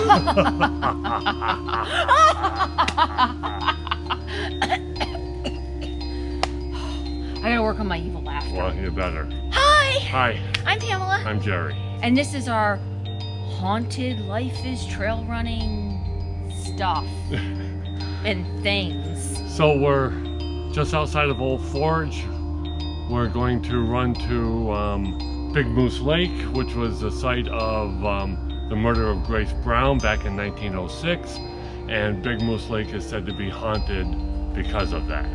I gotta work on my evil laughter. Well, you better. Hi! Hi. I'm Pamela. I'm Jerry. And this is our haunted life is trail running stuff and things. So we're just outside of Old Forge. We're going to run to Big Moose Lake, which was the site of the murder of Grace Brown back in 1906. And Big Moose Lake is said to be haunted because of that.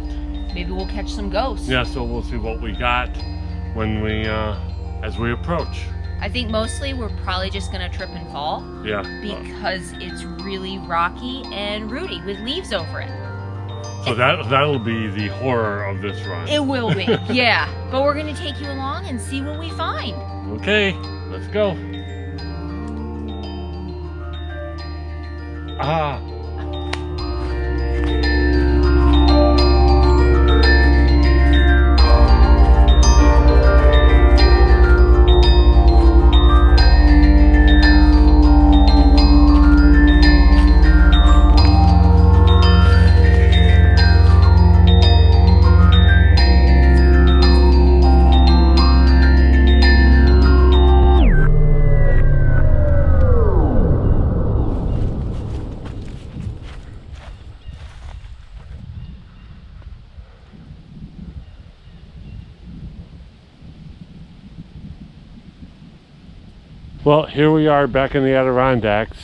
Maybe we'll catch some ghosts. Yeah, so we'll see what we got when we, as we approach. I think mostly we're probably just gonna trip and fall. Yeah. Because it's really rocky and rooty with leaves over it. So that'll be the horror of this run. It will be, yeah. But we're gonna take you along and see what we find. Okay, let's go. Ah. Well, here we are back in the Adirondacks,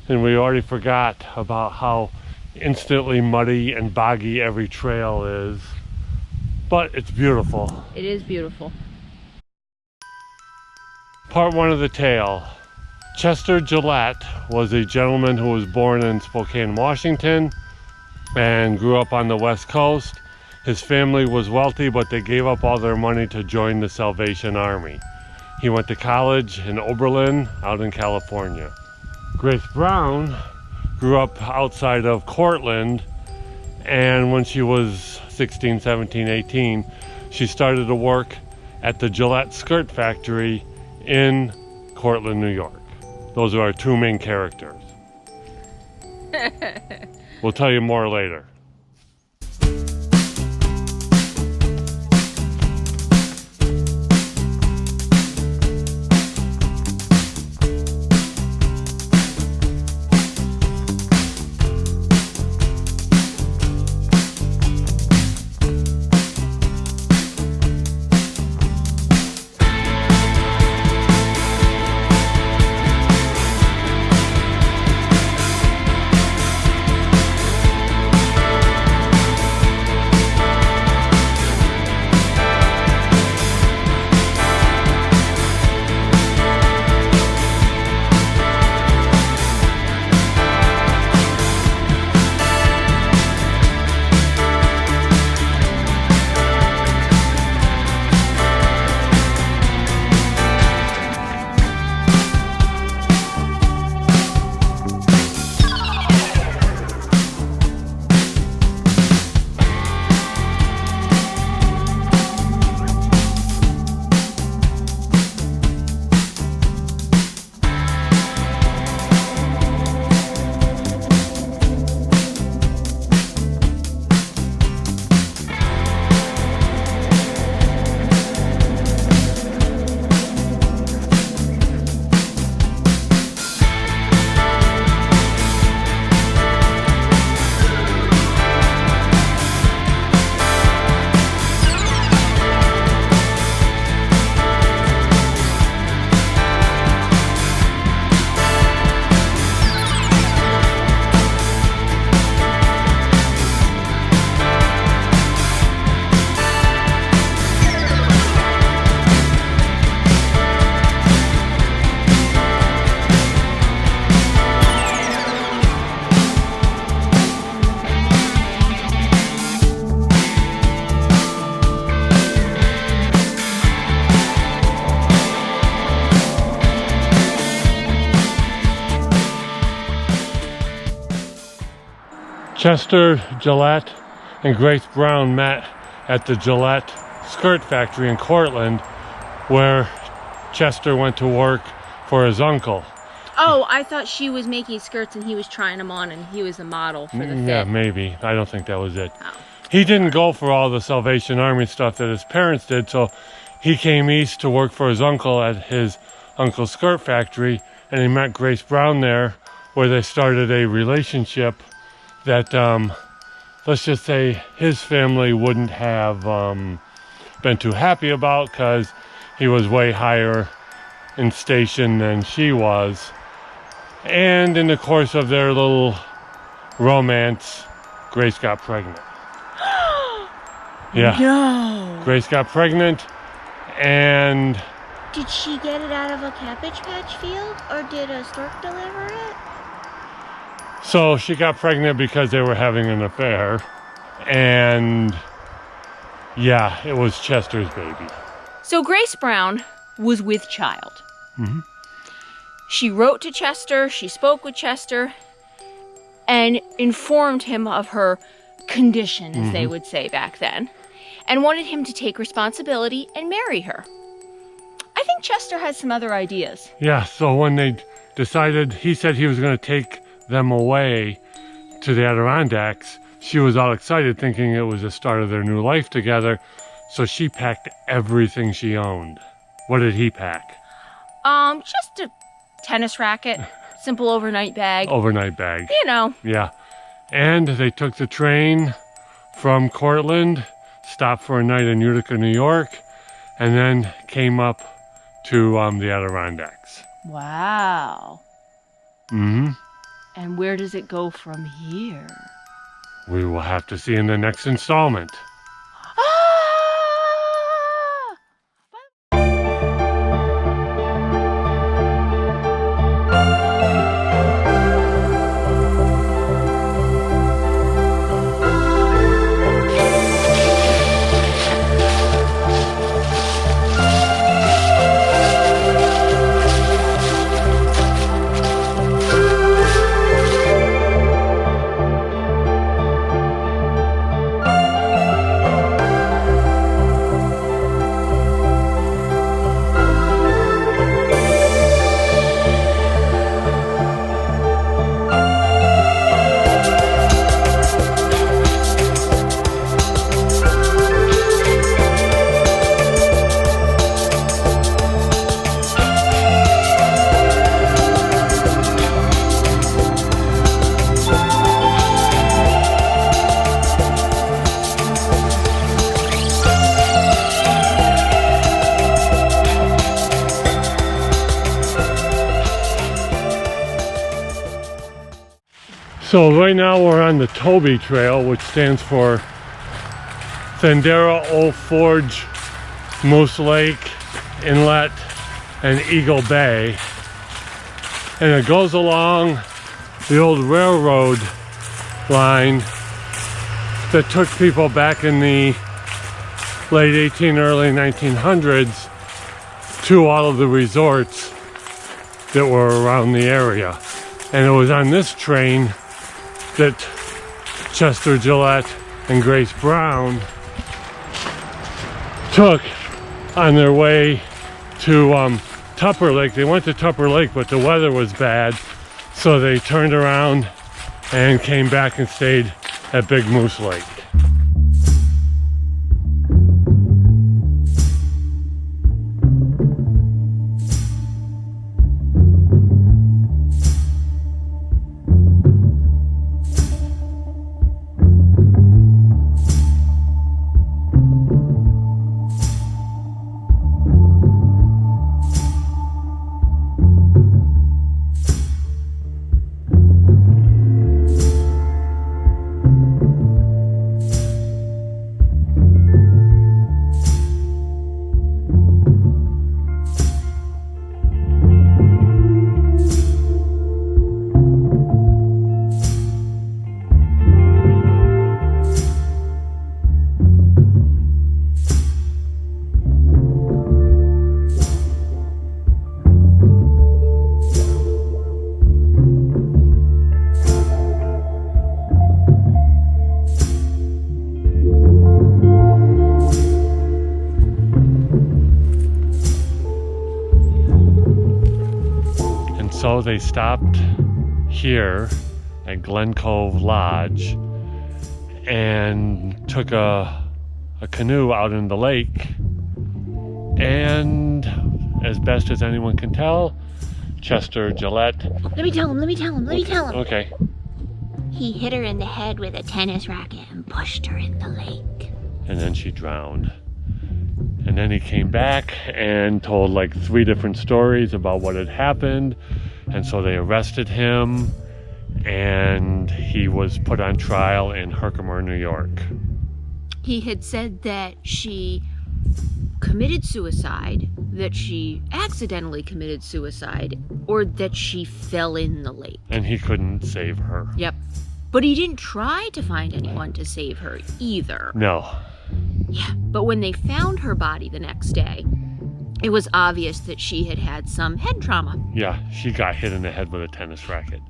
and we already forgot about how instantly muddy and boggy every trail is, but it's beautiful. It is beautiful. Part one of the tale. Chester Gillette was a gentleman who was born in Spokane, Washington, and grew up on the West Coast. His family was wealthy, but they gave up all their money to join the Salvation Army. He went to college in Oberlin, out in California. Grace Brown grew up outside of Cortland, and when she was 16, 17, 18, she started to work at the Gillette skirt factory in Cortland, New York. Those are our two main characters. We'll tell you more later. Chester Gillette and Grace Brown met at the Gillette skirt factory in Cortland, where Chester went to work for his uncle. Oh, I thought she was making skirts and he was trying them on and he was the model for the fit. Yeah, maybe. I don't think that was it. Oh. He didn't go for all the Salvation Army stuff that his parents did, so he came east to work for his uncle at his uncle's skirt factory, and he met Grace Brown there, where they started a relationship that, let's just say, his family wouldn't have been too happy about, because he was way higher in station than she was. And in the course of their little romance, Grace got pregnant. Yeah. No. Grace got pregnant, and Did she get it out of a Cabbage Patch field, or did a stork deliver it? so she got pregnant because they were having an affair. And yeah, it was Chester's baby. So Grace Brown was with child. Mm-hmm. She wrote to Chester, she spoke with Chester, and informed him of her condition, as they would say back then, and wanted him to take responsibility and marry her. I think Chester had some other ideas. Yeah, so when they decided, he said he was going to take them away to the Adirondacks, she was all excited thinking it was the start of their new life together, so she packed everything she owned. What did he pack? Just a tennis racket, simple overnight bag. Overnight bag. You know. Yeah. And they took the train from Cortland, stopped for a night in Utica, New York, and then came up to the Adirondacks. Wow. Mm-hmm. And where does it go from here? We will have to see in the next installment. So right now we're on the Toby Trail, which stands for Thandera Old Forge, Moose Lake, Inlet, and Eagle Bay. And it goes along the old railroad line that took people back in the late 1800s, early 1900s to all of the resorts that were around the area. And it was on this train that Chester Gillette and Grace Brown took on their way to Tupper Lake. They went to Tupper Lake, but the weather was bad, so they turned around and came back and stayed at Big Moose Lake. So they stopped here at Glen Cove Lodge and took a canoe out in the lake. And as best as anyone can tell, Chester Gillette... Let me tell him. Okay. He hit her in the head with a tennis racket and pushed her in the lake. And then she drowned. And then he came back and told like 3 different stories about what had happened. And so they arrested him, and he was put on trial in Herkimer, New York. He had said that she committed suicide, that she accidentally committed suicide, or that she fell in the lake. And he couldn't save her. Yep. But he didn't try to find anyone to save her either. No. Yeah, but when they found her body the next day, it was obvious that she had had some head trauma. Yeah, she got hit in the head with a tennis racket.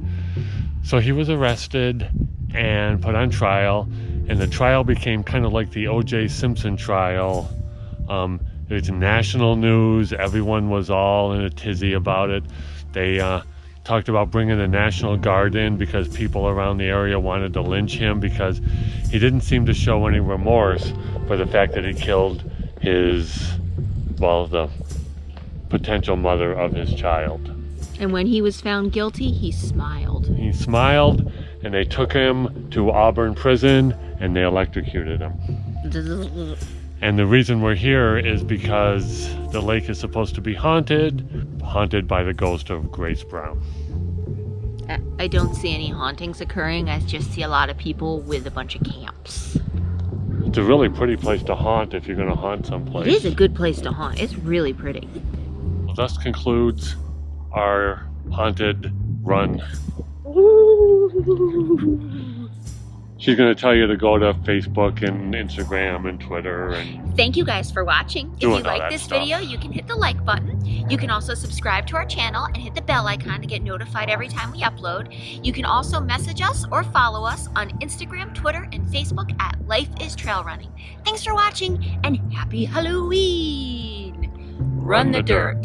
So he was arrested and put on trial, and the trial became kind of like the O.J. Simpson trial. It was national news. Everyone was all in a tizzy about it. They talked about bringing the National Guard in because people around the area wanted to lynch him because he didn't seem to show any remorse for the fact that he killed the potential mother of his child. And when he was found guilty, he smiled. He smiled, and they took him to Auburn prison, and they electrocuted him. And the reason we're here is because the lake is supposed to be haunted by the ghost of Grace Brown. I don't see any hauntings occurring. I just see a lot of people with a bunch of camps. It's a really pretty place to haunt if you're going to haunt someplace. It is a good place to haunt. It's really pretty. Well, thus concludes our haunted run. She's going to tell you to go to Facebook and Instagram and Twitter. And thank you guys for watching. If you like this video, you can hit the like button. You can also subscribe to our channel and hit the bell icon to get notified every time we upload. You can also message us or follow us on Instagram, Twitter, and Facebook at Life is Trail Running. Thanks for watching, and happy Halloween! Run the dirt.